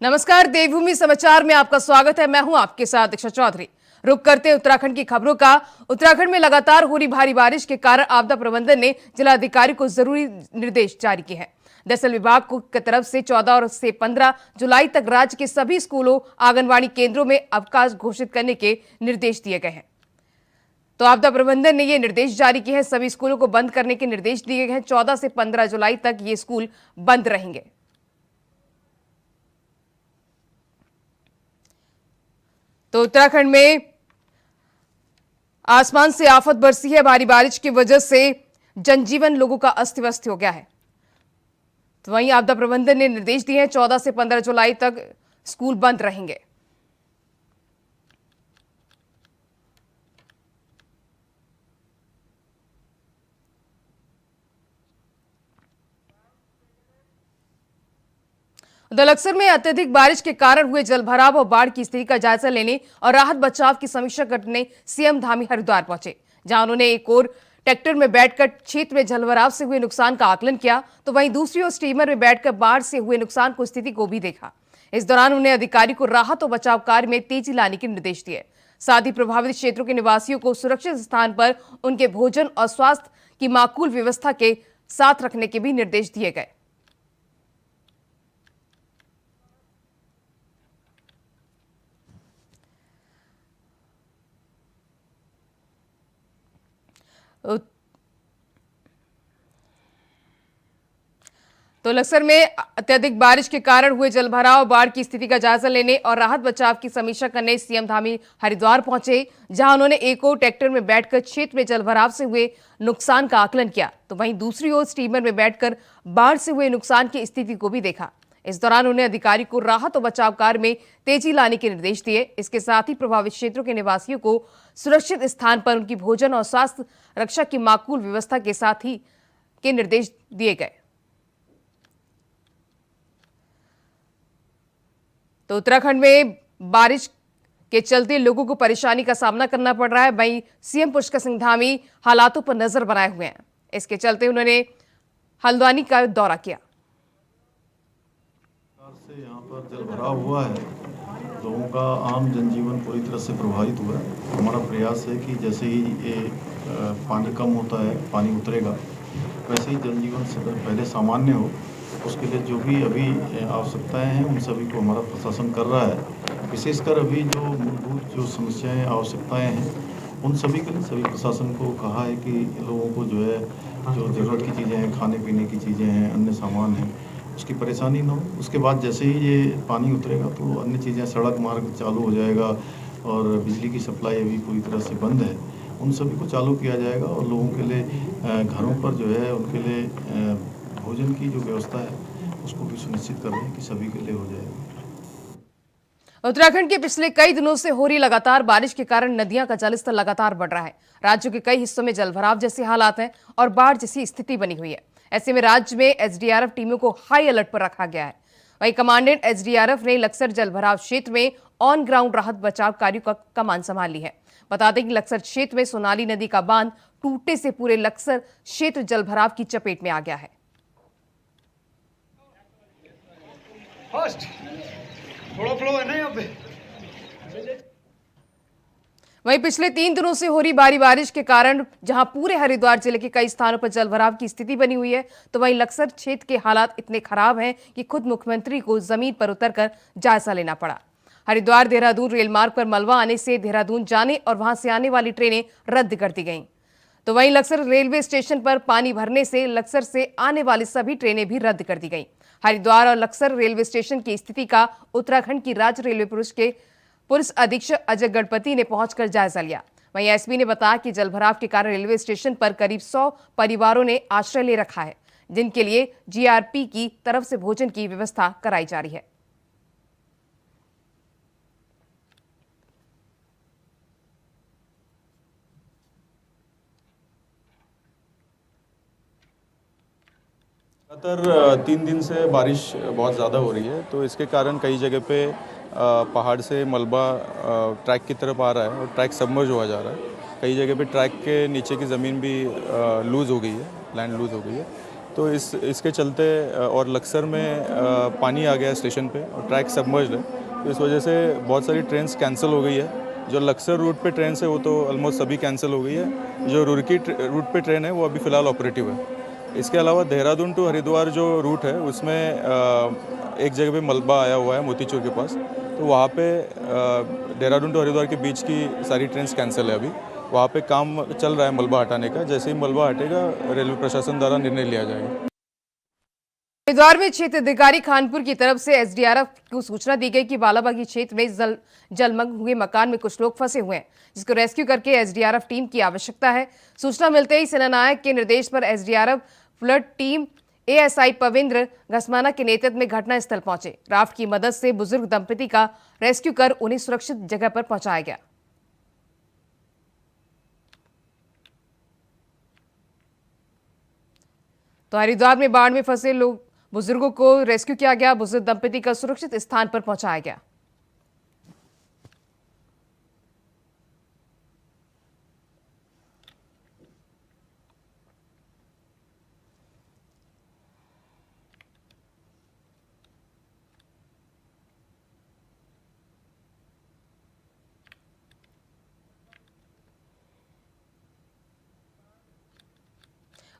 नमस्कार, देवभूमि समाचार में आपका स्वागत है। मैं हूं आपके साथ दीक्षा चौधरी। रुक करते उत्तराखंड की खबरों का। उत्तराखंड में लगातार हो रही भारी बारिश के कारण आपदा प्रबंधन ने जिलाधिकारी को जरूरी निर्देश जारी किए हैं। दरअसल विभाग की तरफ से 14 और से 15 जुलाई तक राज्य के सभी स्कूलों, आंगनबाड़ी केंद्रों में अवकाश घोषित करने के निर्देश दिए गए हैं। तो आपदा प्रबंधन ने ये निर्देश जारी किए हैं। सभी स्कूलों को बंद करने के निर्देश दिए गए हैं। 14 से 15 जुलाई तक ये स्कूल बंद रहेंगे। तो उत्तराखंड में आसमान से आफत बरसी है। भारी बारिश की वजह से जनजीवन लोगों का अस्त व्यस्त हो गया है। तो वहीं आपदा प्रबंधन ने निर्देश दिए हैं 14 से 15 जुलाई तक स्कूल बंद रहेंगे। दलक्सर में अत्यधिक बारिश के कारण हुए जलभराव और बाढ़ की स्थिति का जायजा लेने और राहत बचाव की समीक्षा करने सीएम धामी हरिद्वार पहुंचे, जहां उन्होंने एक और ट्रैक्टर में बैठकर क्षेत्र में जलभराव से हुए नुकसान का आकलन किया, तो वहीं दूसरी ओर स्टीमर में बैठकर बाढ़ से हुए नुकसान को स्थिति को भी देखा। इस दौरान उन्होंने अधिकारी को राहत और बचाव कार्य में तेजी लाने के निर्देश दिए। साथ ही प्रभावित क्षेत्रों के निवासियों को सुरक्षित स्थान पर उनके भोजन और स्वास्थ्य की माकूल व्यवस्था के साथ रखने के भी निर्देश दिए गए। तो लक्सर में अत्यधिक बारिश के कारण हुए जलभराव, बाढ़ की स्थिति का जायजा लेने और राहत बचाव की समीक्षा करने सीएम धामी हरिद्वार पहुंचे, जहां उन्होंने एक और ट्रैक्टर में बैठकर क्षेत्र में जलभराव से हुए नुकसान का आकलन किया, तो वहीं दूसरी ओर स्टीमर में बैठकर बाढ़ से हुए नुकसान की स्थिति को भी देखा। इस दौरान उन्होंने अधिकारी को राहत और बचाव कार्य में तेजी लाने के निर्देश दिए। इसके साथ ही प्रभावित क्षेत्रों के निवासियों को सुरक्षित स्थान पर उनकी भोजन और स्वास्थ्य रक्षा की माकूल व्यवस्था के साथ ही के निर्देश दिए गए। तो उत्तराखंड में बारिश के चलते लोगों को परेशानी का सामना करना पड़ रहा है। वहीं सीएम पुष्कर सिंह धामी हालातों पर नजर बनाए हुए हैं। इसके चलते उन्होंने हल्द्वानी का दौरा किया। से यहाँ पर जलभराव हुआ है, लोगों का आम जनजीवन पूरी तरह से प्रभावित हुआ है। हमारा प्रयास है कि जैसे ही ये पानी कम होता है, पानी उतरेगा, वैसे ही जनजीवन पहले सामान्य हो, उसके लिए जो भी अभी आवश्यकताएं हैं उन सभी को हमारा प्रशासन कर रहा है। विशेषकर अभी जो मूलभूत जो समस्याएं, आवश्यकताएं हैं, उन सभी के लिए सभी प्रशासन को कहा है कि लोगों को जो है, जो ज़रूरत की चीज़ें हैं, खाने पीने की चीज़ें हैं, अन्य सामान हैं, उसकी परेशानी न हो। उसके बाद जैसे ही ये पानी उतरेगा तो अन्य चीज़ें, सड़क मार्ग चालू हो जाएगा और बिजली की सप्लाई अभी पूरी तरह से बंद है, उन सभी को चालू किया जाएगा और लोगों के लिए घरों पर जो है उनके लिए भोजन की जो व्यवस्था है उसको भी सुनिश्चित कर रहे हैं कि सभी के लिए हो जाएगा। उत्तराखंड के पिछले कई दिनों से हो रही लगातार बारिश के कारण नदियां का जलस्तर लगातार बढ़ रहा है। राज्य के कई हिस्सों में जलभराव जैसे हालात हैं और बाढ़ जैसी स्थिति बनी हुई है। ऐसे में राज्य में एसडीआरएफ टीमों को हाई अलर्ट पर रखा गया है। वहीं कमांडेंट एसडीआरएफ ने लक्सर जलभराव क्षेत्र में ऑन ग्राउंड राहत बचाव कार्यों का कमान संभाल ली है। बता दें कि लक्सर क्षेत्र में सोनाली नदी का बांध टूटने से पूरे लक्सर क्षेत्र जलभराव की चपेट में आ गया है। थोड़ा फ्लो है ना यहाँ पे। वहीं पिछले 3 दिनों से हो रही भारी बारिश के कारण जहां पूरे हरिद्वार जिले के कई स्थानों पर जलभराव की स्थिति बनी हुई है, तो वहीं लक्सर क्षेत्र के हालात इतने खराब हैं कि खुद मुख्यमंत्री को जमीन पर उतरकर जायजा लेना पड़ा। हरिद्वार देहरादून रेल मार्ग पर मलबा आने से देहरादून जाने और वहां से आने वाली ट्रेनें रद्द कर दी गईं। तो वहीं लक्सर रेलवे स्टेशन पर पानी भरने से लक्सर से आने वाली सभी ट्रेनें भी रद्द कर दी गईं। हरिद्वार और लक्सर रेलवे स्टेशन की स्थिति का उत्तराखंड की राज्य रेलवे पुलिस अधीक्षक अजय गणपति ने पहुंचकर जायजा लिया। वहीं एसपी ने बताया कि जलभराव के कारण रेलवे स्टेशन पर करीब 100 परिवारों ने आश्रय ले रखा है, जिनके लिए जीआरपी की तरफ से भोजन की व्यवस्था कराई जा रही है। लगातार 3 दिन से बारिश बहुत ज़्यादा हो रही है, तो इसके कारण कई जगह पे पहाड़ से मलबा ट्रैक की तरफ आ रहा है और ट्रैक सबमर्ज हुआ जा रहा है। कई जगह पे ट्रैक के नीचे की ज़मीन भी लूज़ हो गई है, लैंड लूज़ हो गई है। तो इसके चलते और लक्सर में पानी आ गया है स्टेशन पे और ट्रैक सबमर्ज्ड है, तो इस वजह से बहुत सारी ट्रेन्स कैंसिल हो गई है। जो लक्सर रूट पे ट्रेन है वो तो ऑलमोस्ट सभी कैंसिल हो गई है। जो रुड़की रूट पे ट्रेन है वो अभी फ़िलहाल ऑपरेटिव है। इसके अलावा देहरादून टू हरिद्वार जो रूट है उसमें एक जगह पे मलबा आया हुआ है मोतीचूर के पास, तो वहाँ पे देहरादून टू हरिद्वार के बीच की सारी ट्रेन्स कैंसिल है। अभी वहाँ पे काम चल रहा है मलबा हटाने का। जैसे ही मलबा हटेगा रेलवे प्रशासन द्वारा निर्णय लिया जाएगा। हरिद्वार में क्षेत्र अधिकारी खानपुर की तरफ से एसडीआरएफ को सूचना दी गई कि बालाबागी क्षेत्र में जलमग्न हुए मकान में कुछ लोग फंसे हुए हैं, जिसको रेस्क्यू करके एसडीआरएफ टीम की आवश्यकता है। सूचना मिलते ही सेनानायक के निर्देश पर एसडीआरएफ फ्लड टीम एएसआई पविंद्र घसमाना के नेतृत्व में घटनास्थल पहुंचे। राफ्ट की मदद से बुजुर्ग दंपति का रेस्क्यू कर उन्हें सुरक्षित जगह पर पहुंचाया गया। तो हरिद्वार में बाढ़ में फंसे लोग बुजुर्गों को रेस्क्यू किया गया। बुजुर्ग दंपति का सुरक्षित स्थान पर पहुंचाया गया।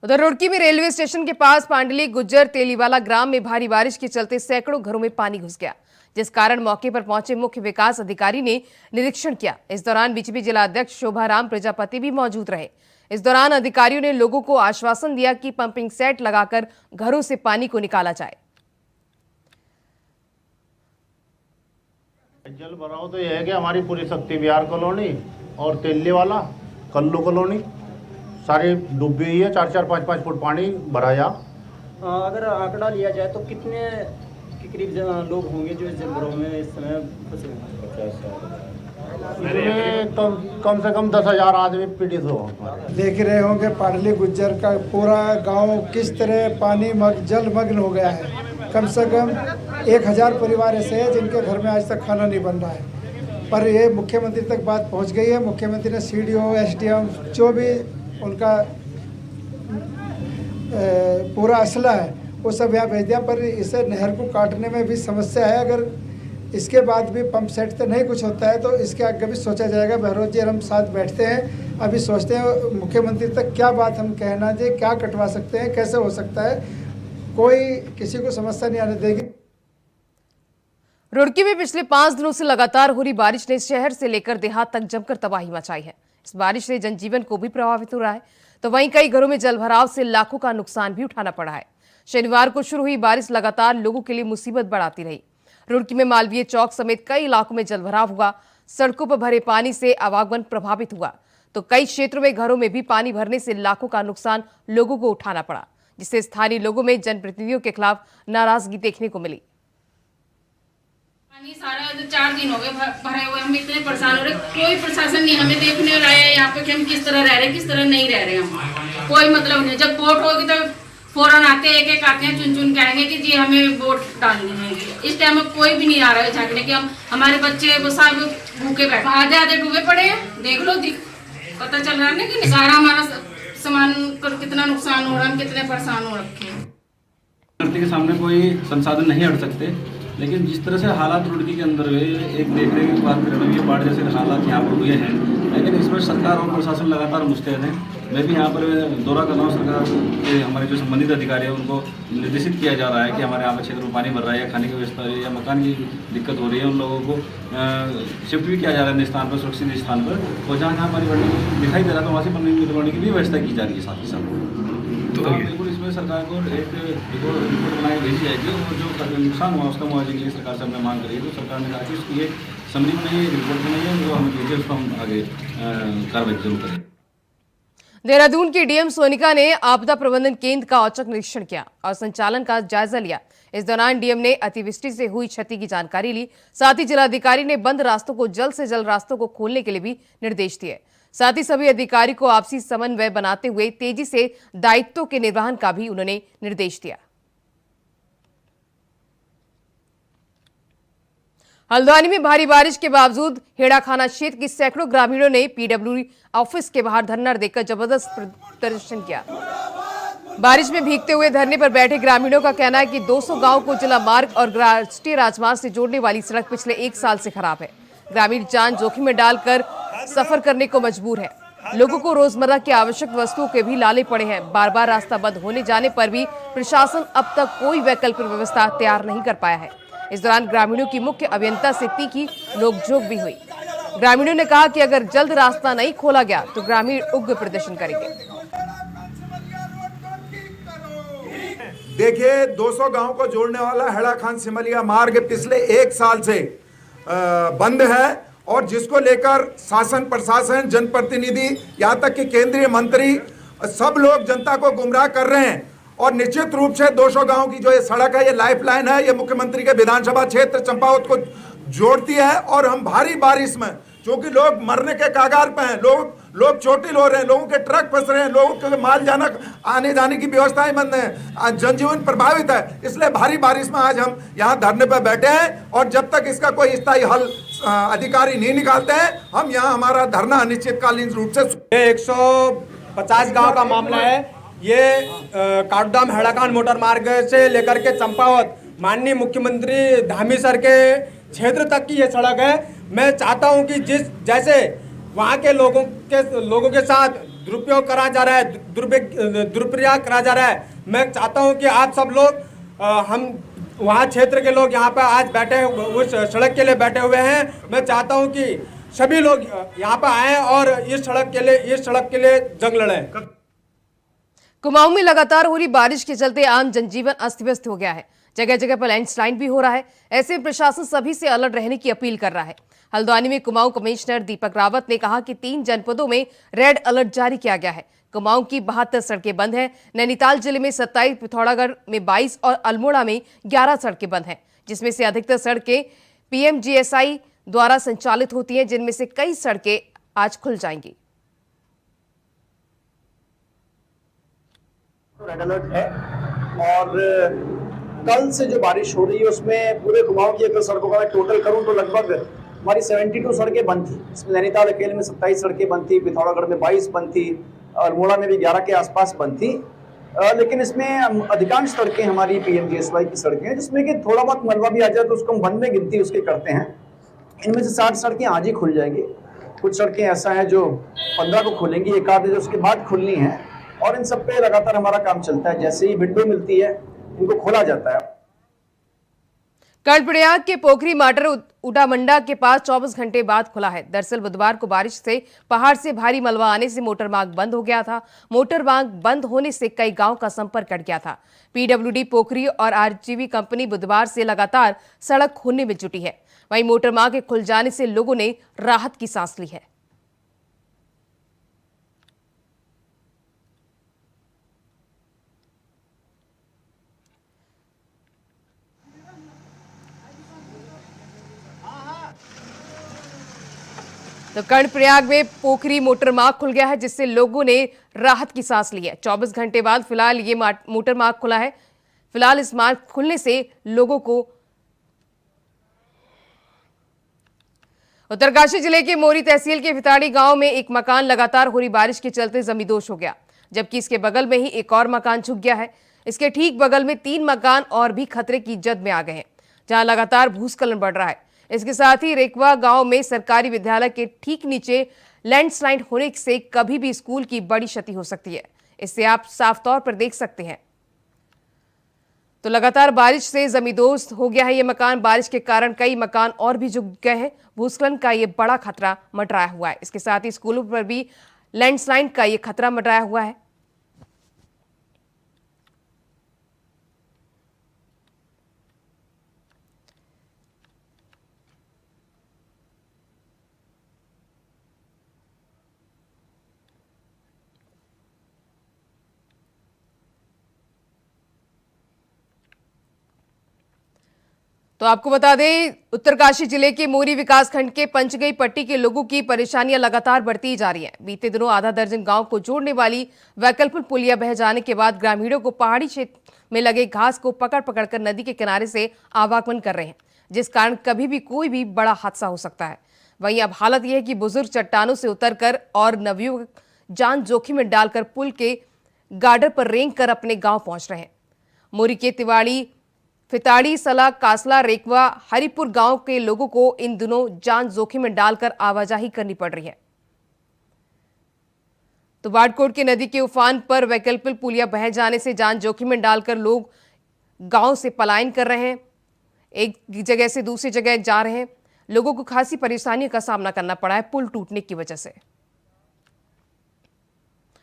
उधर रुड़की में रेलवे स्टेशन के पास पांडली गुज्जर तेलीवाला ग्राम में भारी बारिश के चलते सैकड़ों घरों में पानी घुस गया, जिस कारण मौके पर पहुंचे मुख्य विकास अधिकारी ने निरीक्षण किया। इस दौरान बीजेपी जिला अध्यक्ष शोभाराम प्रजापति भी मौजूद रहे। इस दौरान अधिकारियों ने लोगों को आश्वासन दिया कि पंपिंग सेट लगाकर घरों से पानी को निकाला जाए। जल भराव तो यह है कि हमारी पूरी शक्ति विहार कॉलोनी और तेलीवाला कल्लू कॉलोनी सारी डूबी हुई है। 4-4, 5-5 फुट पानी भराया। अगर आंकड़ा लिया जाए तो कितने के करीब लोग होंगे जो इस जलभराव में इस समय फंसे हुए? इसमें तो कम से कम 10,000 आदमी पीड़ित हो। देख रहे होंगे पाडली गुज्जर का पूरा गांव किस तरह पानी जलमग्न हो गया है। कम से कम 1,000 परिवार ऐसे हैं जिनके घर में आज तक खाना नहीं बन रहा है। पर ये मुख्यमंत्री तक बात पहुंच गई है। मुख्यमंत्री ने सीडीओ, एसडीएम जो भी उनका पूरा असला है वो सब यहाँ भेज दिया। पर इसे नहर को काटने में भी समस्या है। अगर इसके बाद भी पंप सेट से नहीं कुछ होता है तो इसके आगे भी सोचा जाएगा। बहरोज जी हम साथ बैठते हैं, अभी सोचते हैं मुख्यमंत्री तक क्या बात हम कहना चाहिए, क्या कटवा सकते हैं, कैसे हो सकता है। कोई किसी को समस्या नहीं आने देगी। रुड़की में पिछले 5 दिनों से लगातार हो रही बारिश ने शहर से लेकर देहात तक जमकर तबाही मचाई है। इस बारिश से जनजीवन को भी प्रभावित हो रहा है, तो वहीं कई घरों में जलभराव से लाखों का नुकसान भी उठाना पड़ा है। शनिवार को शुरू हुई बारिश लगातार लोगों के लिए मुसीबत बढ़ाती रही। रुड़की में मालवीय चौक समेत कई इलाकों में जलभराव हुआ। सड़कों पर भरे पानी से आवागमन प्रभावित हुआ, तो कई क्षेत्रों में घरों में भी पानी भरने से लाखों का नुकसान लोगों को उठाना पड़ा, जिससे स्थानीय लोगों में जनप्रतिनिधियों के खिलाफ नाराजगी देखने को मिली। पानी सारा 4 दिन हो गए भरे हुए, हम इतने परेशान हो रहे। कोई प्रशासन नहीं हमें देखने और आया यहाँ पे कि हम किस तरह रह रहे हैं, किस तरह नहीं रह रहे हम। कोई मतलब नहीं। जब वोट होगी तो फौरन आते एक एक आते हैं, चुन चुन के आएंगे कि जी हमें वोट डालनी है। इस टाइम में कोई भी नहीं आ रहा है झाँकने के। हम हमारे बच्चे वो सब भूखे बैठे, आधे आधे डूबे पड़े हैं। देख लो, पता चल रहा है ना कि सारा हमारा सामान पर कितना नुकसान हो रहा है, हम कितने परेशान हो रखे हैं। के सामने कोई संसाधन नहीं हट सकते, लेकिन जिस तरह से हालात रुड़की के अंदर हुए, एक देखने की बात कर रहे हैं, बाढ़ जैसे हालात यहाँ पर हुए हैं, लेकिन इसमें सरकार और प्रशासन लगातार मुस्तैद है। मैं भी यहाँ पर दौरा कर रहा हूँ। सरकार के हमारे जो संबंधित अधिकारी हैं उनको निर्देशित किया जा रहा है कि हमारे यहाँ पर क्षेत्र में पानी भर रहा है या खाने की व्यवस्था है या मकान की दिक्कत हो रही है, उन लोगों को शिफ्ट भी किया जा रहा है स्थान पर, सुरक्षित स्थान पर। और जहाँ जहाँ पानी भरने दिखाई दे रहा है तो वहाँ से पानी भरने की भी व्यवस्था की जा रही है साथ ही साथ। तो बिल्कुल इसमें सरकार को एक रिपोर्ट बनाई भेजी जाएगी और जो नुकसान हुआ उसका मुआवजे के लिए सरकार से हमने मांग करी है। तो सरकार ने कहा कि उसकी एक समरी बनाई है, एक रिपोर्ट बनाई है, जो हमें भेजिए, उसको हम आगे कार्रवाई जरूर करें। देहरादून की डीएम सोनिका ने आपदा प्रबंधन केंद्र का औचक निरीक्षण किया और संचालन का जायजा लिया। इस दौरान डीएम ने अतिवृष्टि से हुई क्षति की जानकारी ली। साथ ही जिलाधिकारी ने बंद रास्तों को जल्द से जल्द रास्तों को खोलने के लिए भी निर्देश दिए। साथ ही सभी अधिकारी को आपसी समन्वय बनाते हुए तेजी से दायित्वों के निर्वहन का भी उन्होंने निर्देश दिया। हल्द्वानी में भारी बारिश के बावजूद हेड़ाखाना क्षेत्र के सैकड़ों ग्रामीणों ने पीडब्ल्यूडी ऑफिस के बाहर धरना देकर जबरदस्त प्रदर्शन किया। बारिश में भीगते हुए धरने पर बैठे ग्रामीणों का कहना है कि 200 गांव को जिला मार्ग और राष्ट्रीय राजमार्ग से जोड़ने वाली सड़क पिछले 1 साल से खराब है। ग्रामीण जान जोखिम में डालकर सफर करने को मजबूर है। लोगों को रोजमर्रा की आवश्यक वस्तुओं के भी लाले पड़े हैं। बार बार रास्ता बंद होने जाने पर भी प्रशासन अब तक कोई वैकल्पिक व्यवस्था तैयार नहीं कर पाया है। इस दौरान ग्रामीणों की मुख्य अभियंता से तीखी नोकझोंक भी हुई। ग्रामीणों ने कहा कि अगर जल्द रास्ता नहीं खोला गया तो ग्रामीण उग्र प्रदर्शन करेंगे। देखिए, 200 गांव को जोड़ने वाला हेड़ा खान सिमलिया मार्ग पिछले 1 साल से बंद है और जिसको लेकर शासन प्रशासन जनप्रतिनिधि यहाँ तक कि केंद्रीय मंत्री सब लोग जनता को गुमराह कर रहे हैं। और निश्चित रूप से 200 गांव की जो ये सड़क है, ये लाइफलाइन है, ये मुख्यमंत्री के विधानसभा क्षेत्र चंपावत को जोड़ती है। और हम भारी बारिश में, क्योंकि लोग मरने के कगार पे हैं, लोग चोटिल हो रहे हैं, लोगों के ट्रक फंस रहे हैं, लोगों के माल जाना आने जाने की व्यवस्थाएं बंद हैं, जनजीवन प्रभावित है। इसलिए भारी बारिश में आज हम यहाँ धरने पर बैठे हैं और जब तक इसका कोई स्थायी हल अधिकारी नहीं निकालते हैं, हम यहाँ हमारा धरना अनिश्चितकालीन रूप से। 150 गांव का मामला है। ये काठगोदाम हेड़ाखान मोटर मार्ग से लेकर के चंपावत माननीय मुख्यमंत्री धामी सर के क्षेत्र तक की ये सड़क है। मैं चाहता हूं कि जैसे वहां के लोगों के साथ दुरुपयोग करा जा रहा है, दुरुपयोग करा जा रहा है, मैं चाहता हूं कि आप सब लोग हम वहाँ क्षेत्र के लोग यहाँ पर आज बैठे उस सड़क के लिए बैठे हुए हैं। मैं चाहता हूँ कि सभी लोग यहाँ पर आएं और इस सड़क के लिए जंग लड़ें। कुमाऊं में लगातार हो रही बारिश के चलते आम जनजीवन अस्त व्यस्त हो गया है। जगह जगह पर लैंडस्लाइड भी हो रहा है। ऐसे में प्रशासन सभी से अलर्ट रहने की अपील कर रहा है। हल्द्वानी में कुमाऊं कमिश्नर दीपक रावत ने कहा कि 3 जनपदों में रेड अलर्ट जारी किया गया है। कुमाऊं की 72 सड़कें बंद हैं। नैनीताल जिले में 27, पिथौरागढ़ में 22 और अल्मोड़ा में 11 सड़कें बंद हैं, जिसमें से अधिकतर सड़कें पीएमजीएसआई द्वारा संचालित होती हैं, जिनमें से कई सड़कें आज खुल जाएंगी। रेड अलर्ट है और कल से जो बारिश हो रही है उसमें पूरे कुमाऊं की अगर सड़कों का मैं टोटल करूं तो लगभग हमारी 72 सड़कें बंद थी। इसमें नैनीताल अकेले में 27 सड़कें बंद थी, पिथौरागढ़ में 22 बंद थी, अल्मोड़ा में भी 11 के आसपास बंद थी। लेकिन इसमें अधिकांश सड़कें हमारी पीएमजीएसवाई की सड़कें हैं, जिसमें कि थोड़ा बहुत मलबा भी आ जाए तो उसको हम बंद में गिनती उसके करते हैं। इनमें से 60 सड़कें आज ही खुल जाएंगी। कुछ सड़कें ऐसा है जो 15 को खुलेंगी, एक आध जो उसके बाद खुलनी है, और इन सब पे लगातार हमारा काम चलता है। जैसे ही विंडो मिलती है इनको खोला जाता है। कर्णप्रयाग के पोखरी माटर उडामंडा के पास 24 घंटे बाद खुला है। दरअसल बुधवार को बारिश से पहाड़ से भारी मलबा आने से मोटर मार्ग बंद हो गया था। मोटर मार्ग बंद होने से कई गांव का संपर्क कट गया था। पीडब्ल्यूडी पोखरी और आरजीबी कंपनी बुधवार से लगातार सड़क खोलने में जुटी है। वहीं मोटर मार्ग के खुल जाने से लोगों ने राहत की सांस ली है। तो कर्णप्रयाग में पोखरी मोटर मार्ग खुल गया है, जिससे लोगों ने राहत की सांस ली है। 24 घंटे बाद फिलहाल ये मोटर मार्ग खुला है। फिलहाल इस मार्ग खुलने से लोगों को उत्तरकाशी जिले के मोरी तहसील के फिताड़ी गांव में एक मकान लगातार हो रही बारिश के चलते जमींदोज हो गया, जबकि इसके बगल में ही एक और मकान झुक गया है। इसके ठीक बगल में 3 मकान और भी खतरे की जद में आ गए हैं, जहां लगातार भूस्खलन बढ़ रहा है। इसके साथ ही रेकवा गांव में सरकारी विद्यालय के ठीक नीचे लैंडस्लाइड होने से कभी भी स्कूल की बड़ी क्षति हो सकती है। इससे आप साफ तौर पर देख सकते हैं। तो लगातार बारिश से जमींदोज हो गया है ये मकान। बारिश के कारण कई मकान और भी झुक गए हैं। भूस्खलन का ये बड़ा खतरा मंडराया हुआ है। इसके साथ ही स्कूलों पर भी लैंडस्लाइड का ये खतरा मंडराया हुआ है। तो आपको बता दें, उत्तरकाशी जिले के मोरी विकासखंड के पंचगई पट्टी के लोगों की परेशानियां लगातार बढ़ती जा रही हैं। बीते दिनों आधा दर्जन गांव को जोड़ने वाली वैकल्पिक पुलिया बह जाने के बाद ग्रामीणों को पहाड़ी क्षेत्र में लगे घास को पकड़ कर नदी के किनारे से आवागमन कर रहे हैं, जिस कारण कभी भी कोई भी बड़ा हादसा हो सकता है। वहीं अब हालत यह है कि बुजुर्ग चट्टानों से उतरकर और नवयुवक जान जोखिम में डालकर पुल के गार्डर पर रेंग कर अपने गांव पहुंच रहे हैं। मोरी के तिवाड़ी, फिताड़ी, सला, कासला, रेकवा, हरिपुर गांव के लोगों को इन दिनों जान जोखिम में डालकर आवाजाही करनी पड़ रही है। तो बाड़कोट की नदी के उफान पर वैकल्पिक पुलिया बह जाने से जान जोखिम में डालकर लोग गांव से पलायन कर रहे हैं, एक जगह से दूसरी जगह जा रहे हैं। लोगों को खासी परेशानियों का सामना करना पड़ा है पुल टूटने की वजह से।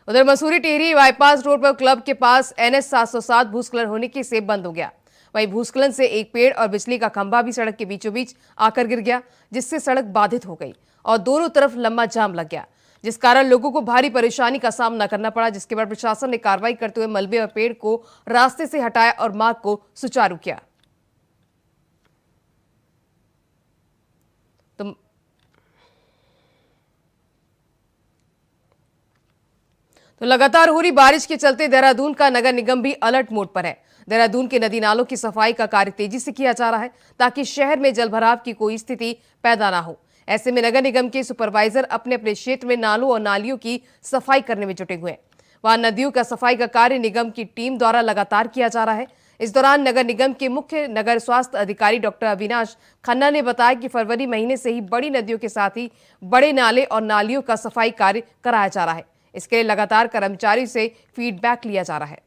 उधर मसूरी टेहरी बाईपास रोड पर क्लब के पास NH 707 भूस्खलन होने से बंद हो गया। वहीं भूस्खलन से एक पेड़ और बिजली का खंभा भी सड़क के बीचों बीच आकर गिर गया, जिससे सड़क बाधित हो गई और दोनों तरफ लंबा जाम लग गया, जिस कारण लोगों को भारी परेशानी का सामना करना पड़ा। जिसके बाद प्रशासन ने कार्रवाई करते हुए मलबे और पेड़ को रास्ते से हटाया और मार्ग को सुचारू किया। तो लगातार हो रही बारिश के चलते देहरादून का नगर निगम भी अलर्ट मोड पर है। देहरादून के नदी नालों की सफाई का कार्य तेजी से किया जा रहा है ताकि शहर में जलभराव की कोई स्थिति पैदा ना हो। ऐसे में नगर निगम के सुपरवाइजर अपने अपने क्षेत्र में नालों और नालियों की सफाई करने में जुटे हुए हैं। वहां नदियों का सफाई का कार्य निगम की टीम द्वारा लगातार किया जा रहा है। इस दौरान नगर निगम के मुख्य नगर स्वास्थ्य अधिकारी डॉक्टर अविनाश खन्ना ने बताया कि फरवरी महीने से ही बड़ी नदियों के साथ ही बड़े नाले और नालियों का सफाई कार्य कराया जा रहा है। इसके लिए लगातार कर्मचारी से फीडबैक लिया जा रहा है।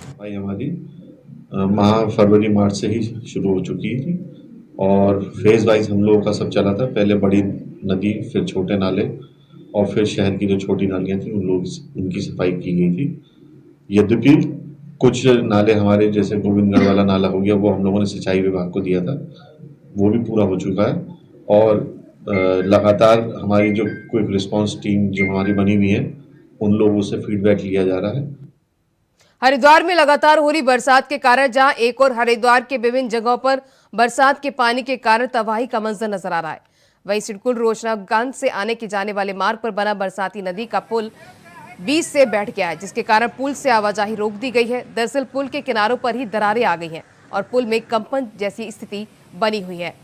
सफाई हमारी माह फरवरी मार्च से ही शुरू हो चुकी थी और फेज वाइज हम लोगों का सब चला था। पहले बड़ी नदी, फिर छोटे नाले और फिर शहर की जो छोटी नालियां थी उनकी सफाई की गई थी। यद्यपि कुछ नाले हमारे, जैसे गोविंदगढ़ वाला नाला हो गया, वो हम लोगों ने सिंचाई विभाग को दिया था, वो भी पूरा हो चुका है। और लगातार हमारी जो क्विक रिस्पांस टीम जो हमारी बनी हुई है, उन लोगों से फीडबैक लिया जा रहा है। हरिद्वार में लगातार हो रही बरसात के कारण जहां एक और हरिद्वार के विभिन्न जगहों पर बरसात के पानी के कारण तबाही का मंजर नजर आ रहा है, वहीं सिडकुल रोशनागंज से आने के जाने वाले मार्ग पर बना बरसाती नदी का पुल बीच से बैठ गया है, जिसके कारण पुल से आवाजाही रोक दी गई है। दरअसल पुल के किनारों पर ही दरारें आ गई हैं और पुल में कंपन जैसी स्थिति बनी हुई है।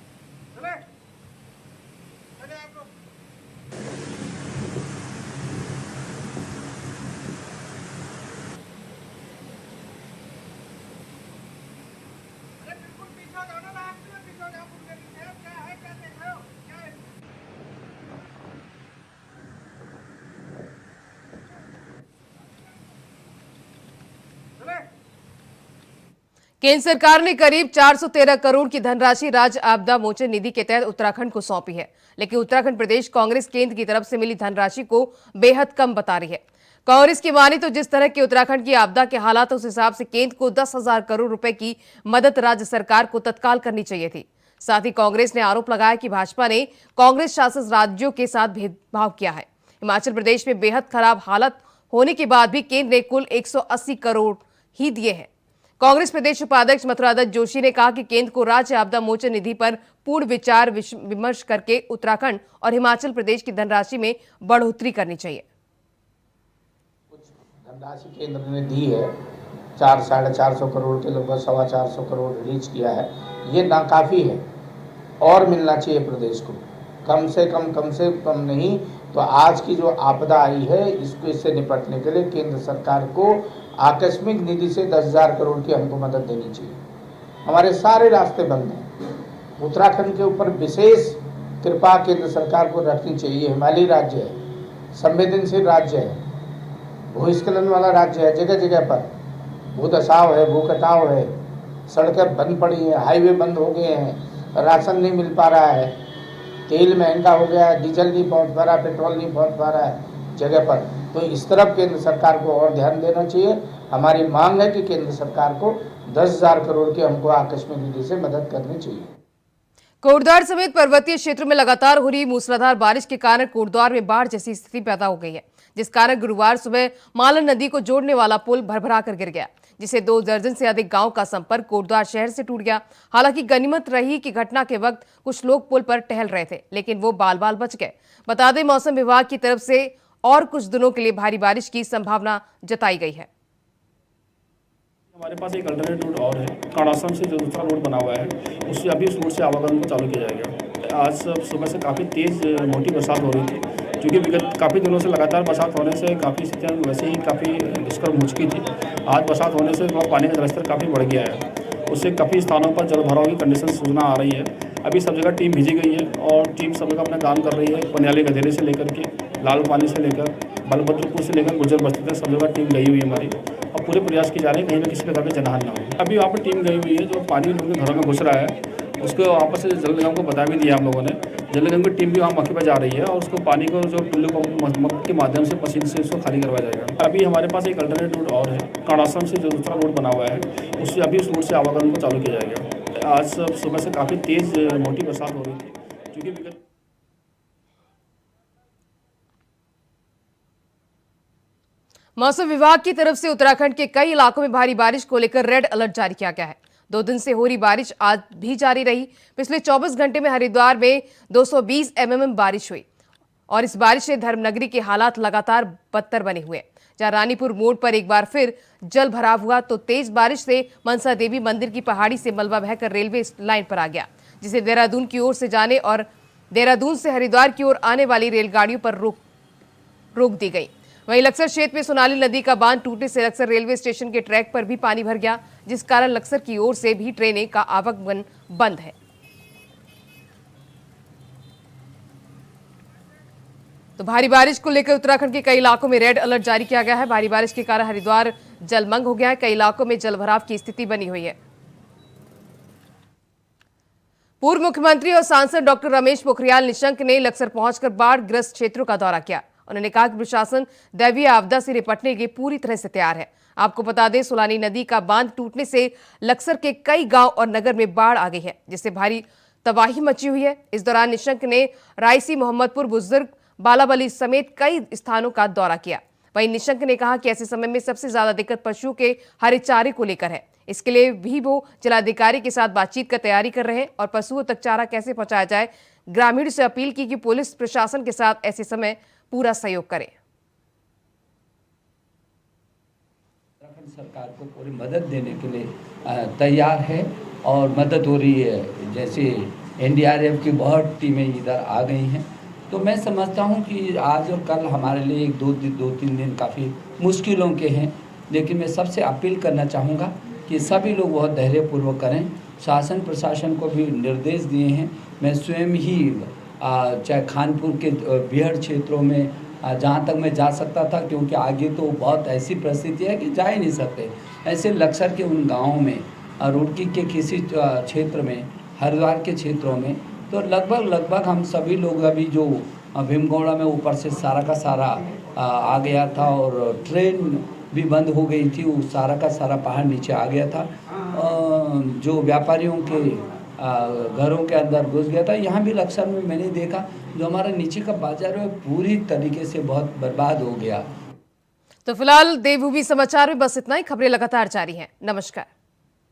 केंद्र सरकार ने करीब 413 करोड़ की धनराशि राज्य आपदा मोचन निधि के तहत उत्तराखंड को सौंपी है, लेकिन उत्तराखंड प्रदेश कांग्रेस केंद्र की तरफ से मिली धनराशि को बेहद कम बता रही है। कांग्रेस की माने तो जिस तरह के उत्तराखंड की आपदा के हालात, उस हिसाब से केंद्र को 10,000 करोड़ रुपए की मदद राज्य सरकार को तत्काल करनी चाहिए थी। साथ ही कांग्रेस ने आरोप लगाया कि भाजपा ने कांग्रेस शासित राज्यों के साथ भेदभाव किया है। हिमाचल प्रदेश में बेहद खराब हालत होने के बाद भी केंद्र ने कुल 180 करोड़ ही दिए हैं। कांग्रेस प्रदेश उपाध्यक्ष मथुरादत्त जोशी ने कहा कि केंद्र को राज्य आपदा मोचन निधि पर पूर्ण विचार विमर्श करके उत्तराखंड और हिमाचल प्रदेश की धनराशि में बढ़ोतरी करनी चाहिए। कुछ धनराशि केंद्र ने दी है, 400-450 करोड़ के लगभग 425 करोड़ रिलीज किया है। ये नाकाफी है और मिलना चाहिए प्रदेश को, कम से कम नहीं तो आज की जो आपदा आई है इससे निपटने के लिए केंद्र सरकार को आकस्मिक निधि से 10,000 करोड़ की हमको मदद देनी चाहिए। हमारे सारे रास्ते बंद हैं, उत्तराखंड के ऊपर विशेष कृपा केंद्र सरकार को रखनी चाहिए। हिमालयी राज्य है, संवेदनशील राज्य है, भूस्खलन वाला राज्य है, जगह जगह पर भूदसाव है, भूकटाव है, सड़कें बंद पड़ी हैं, हाईवे बंद हो गए हैं, राशन नहीं मिल पा रहा है, तेल महंगा हो गया है, डीजल नहीं पहुंच पा रहा, पेट्रोल नहीं पहुंच पा रहा है जगह पर। तो इस तरफ केंद्र सरकार को और ध्यान देना चाहिए। हमारी मांग है कि केंद्र सरकार को 10,000 करोड़ की हमको आकस्मिक निधि से मदद करनी चाहिए। कोटद्वार समेत पर्वतीय क्षेत्रों में लगातार हो रही मूसलाधार बारिश के कारण कोटद्वार में बाढ़ जैसी स्थिति पैदा हो गई है, जिस कारण गुरुवार सुबह मालन नदी को जोड़ने वाला पुल भरभरा कर गिर गया, जिससे 2 दर्जन से अधिक गांव का संपर्क कोटद्वार शहर से टूट गया। हालांकि गनीमत रही कि घटना के वक्त कुछ लोग पुल पर टहल रहे थे, लेकिन वो बाल बाल बच गए। बता दें, मौसम विभाग की तरफ से और कुछ दिनों के लिए भारी बारिश की संभावना जताई गई है। हमारे पास एक अल्टरनेट रूट और है, काड़ासम से जो दूसरा रोड बना हुआ है उससे अभी उस रोड से आवागमन को चालू किया जाएगा। आज सुबह से काफ़ी तेज़ मोटी बरसात हो रही थी, क्योंकि विगत काफ़ी दिनों से लगातार बरसात होने से काफ़ी स्थितियाँ वैसे ही काफ़ी दुष्कर हो चुकी थी। आज बरसात होने से पानी का जलस्तर काफ़ी बढ़ गया है, उससे काफ़ी स्थानों पर जल भराव की कंडीशन सूचना आ रही है। अभी सब जगह टीम भेजी गई है और टीम सब जगह अपना काम कर रही है। पनियाली गधेरे से लेकर के लाल पानी से लेकर बलभद्रपुर से लेकर गुर्जर बस्ती तक सब जगह टीम गई हुई है हमारी, और पूरे प्रयास किए जा रहे हैं कहीं ना किसी प्रकार का जनहानि ना हो। अभी वहाँ पर टीम गई हुई है, जो पानी लोगों के घरों में घुस रहा है उसको आपस से जल निगम को बता भी दिया हम लोगों ने। जल निगम की टीम भी वहाँ मौके पर जा रही है और उसको पानी को जो टुल्लू पंप के माध्यम से मशीन से उसको खाली करवाया जाएगा। अभी हमारे पास एक अल्टरनेट रूट और है, काड़ासम से जो दूसरा रोड बना हुआ है उससे अभी उस रोड से आवागमन को चालू किया जाएगा। आज सुबह से काफ़ी तेज़ मोटी बरसात हो रही थी, क्योंकि विगत मौसम विभाग की तरफ से उत्तराखंड के कई इलाकों में भारी बारिश को लेकर रेड अलर्ट जारी किया गया है। 2 दिन से हो रही बारिश आज भी जारी रही। पिछले 24 घंटे में हरिद्वार में 220 mm बारिश हुई और इस बारिश से धर्मनगरी के हालात लगातार बदतर बने हुए हैं। जहां रानीपुर मोड़ पर एक बार फिर जल भराव हुआ तो तेज बारिश से मनसा देवी मंदिर की पहाड़ी से मलबा बहकर रेलवे लाइन पर आ गया, जिसे देहरादून की ओर से जाने और देहरादून से हरिद्वार की ओर आने वाली रेलगाड़ियों पर रोक दी गई। वहीं लक्सर क्षेत्र में सोनाली नदी का बांध टूटने से लक्सर रेलवे स्टेशन के ट्रैक पर भी पानी भर गया, जिस कारण लक्सर की ओर से भी ट्रेनें का आवागमन बंद है। तो भारी बारिश को लेकर उत्तराखंड के कई इलाकों में रेड अलर्ट जारी किया गया है। भारी बारिश के कारण हरिद्वार जलमग्न हो गया है, कई इलाकों में जलभराव की स्थिति बनी हुई है। पूर्व मुख्यमंत्री और सांसद डॉक्टर रमेश पोखरियाल निशंक ने लक्सर पहुंचकर बाढ़ ग्रस्त क्षेत्रों का दौरा किया। उन्होंने कहा कि प्रशासन दैवीय आपदा से निपटने के पूरी तरह से तैयार है। आपको बता दें, सोलानी नदी का बांध टूटने से लक्सर के कई गांव और नगर में बाढ़ आ गई है, जिससे भारी तबाही मची हुई है। इस दौरान निशंक ने रायसी, मोहम्मदपुर, बुजुर्ग, बालाबली समेत कई स्थानों का दौरा किया। वहीं निशंक ने कहा कि ऐसे समय में सबसे ज्यादा दिक्कत पशुओं के हरे चारे को लेकर है। इसके लिए भी वो जिलाधिकारी के साथ बातचीत का तैयारी कर रहे हैं और पशुओं तक चारा कैसे पहुंचाया जाए। ग्रामीणों से अपील की कि पुलिस प्रशासन के साथ ऐसे समय पूरा सहयोग करें। उत्तराखंड सरकार को पूरी मदद देने के लिए तैयार है और मदद हो रही है। जैसे एनडीआरएफ की बहुत टीमें इधर आ गई हैं, तो मैं समझता हूं कि आज और कल हमारे लिए 2-3 दिन काफ़ी मुश्किलों के हैं, लेकिन मैं सबसे अपील करना चाहूँगा कि सभी लोग बहुत धैर्यपूर्वक करें। शासन प्रशासन को भी निर्देश दिए हैं। मैं स्वयं ही चाहे खानपुर के बिहड़ क्षेत्रों में जहाँ तक मैं जा सकता था, क्योंकि आगे तो बहुत ऐसी परिस्थिति है कि जा ही नहीं सकते, ऐसे लक्सर के उन गाँवों में, रुड़की के किसी क्षेत्र में, हरिद्वार के क्षेत्रों में, तो लगभग हम सभी लोग अभी जो भीमगौड़ा में ऊपर से सारा का सारा आ गया था और ट्रेन भी बंद हो गई थी, वो सारा का सारा पहाड़ नीचे आ गया था। जो व्यापारियों के घरों के अंदर घुस गया था। यहाँ भी लक्सर में मैंने देखा जो हमारा नीचे का बाजार है पूरी तरीके से बहुत बर्बाद हो गया। तो फिलहाल देवभूमि समाचार में बस इतना ही। खबरें लगातार जारी हैं। नमस्कार।